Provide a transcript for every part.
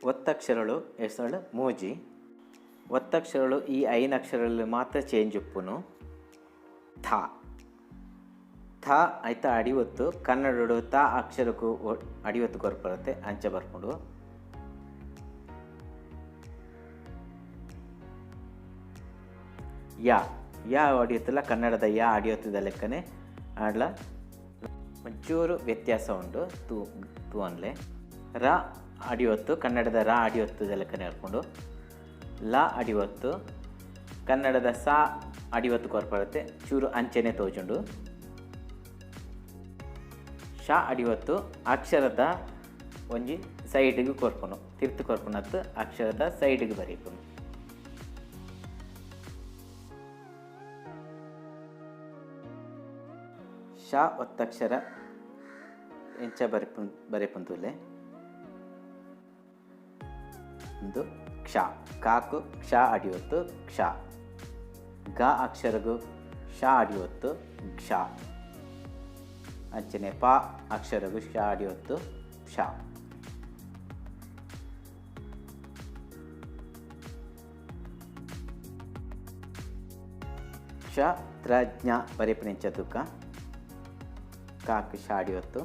ಒತ್ತಕ್ಷರಗಳು ಎಸಳು ಮೂಜಿ ಒತ್ತಕ್ಷರಗಳು ಈ ಐದು ಅಕ್ಷರಗಳಲ್ಲಿ ಮಾತ್ರ ಚೇಂಜ್ ಉಪ್ಪುನು ಥ ಥ ಆಯ್ತಾ ಅಡಿವತ್ತು ಕನ್ನಡ ತ ಅಕ್ಷರಕ್ಕೂ ಅಡಿವತ್ತು ಕೊರ್ಪರತ್ತೆ ಅಂಚೆ ಬರ್ಕೊಂಡು ಯಾ ಅಡಿಯುತ್ತಲ್ಲ ಕನ್ನಡದ ಯಾ ಅಡಿಯುತ್ತದ ಲೆಕ್ಕನೆ ಆಡ್ಲ ಒಂಚೂರು ವ್ಯತ್ಯಾಸ ಉಂಟು ತೂ ಅನ್ಲೆ ರ ಅಡಿವತ್ತು ಕನ್ನಡದ ರ ಅಡಿವತ್ತದ ಲೆಕ್ಕನೆ ಹೇಳ್ಕೊಂಡು ಲ ಅಡಿವತ್ತು ಕನ್ನಡದ ಸಾ ಅಡಿವತ್ತು ಕೊರ್ಪರತ್ತೆ ಚೂರು ಅಂಚೆನೆ ತೋಜುಂಡು ಶಾ ಅಡಿವತ್ತು ಅಕ್ಷರದ ಒಂಜಿ ಸೈಡ್ಗೆ ಕೊರ್ಪುನು ತಿರ್ತು ಕೊರ್ಪುನತ್ತು ಅಕ್ಷರದ ಸೈಡ್ಗೆ ಬರೀಪುನು ಶಾ ಒತ್ತಕ್ಷರ ಎಂಚ ಬರೆಪುಂತುಲೆ ಒಂದು ಕ್ಷ ಕಾಕು ಕ್ಷ ಅಡಿವತ್ತು ಕ್ಷ ಗ ಅಕ್ಷರಗೂ ಶ ಅಡಿವತ್ತು ಕ್ಷ ಅಂಚನೆ ಪ ಅಕ್ಷರಗೂ ಶ ಅಡಿವತ್ತು ಕ್ಷ ಕ್ಷ ತ್ರಜ್ಞ ಬರೆಪುನೆಂಚದುಕ ಕಾಕು ಶ ಅಡಿವತ್ತು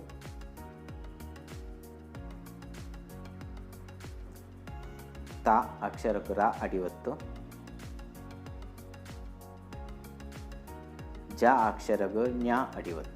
ತ ಅಕ್ಷರಕ್ಕೂ ರ ಅಡಿವತ್ತು ಜ ಅಕ್ಷರಗೂ ಜ್ಞ ಅಡಿವತ್ತು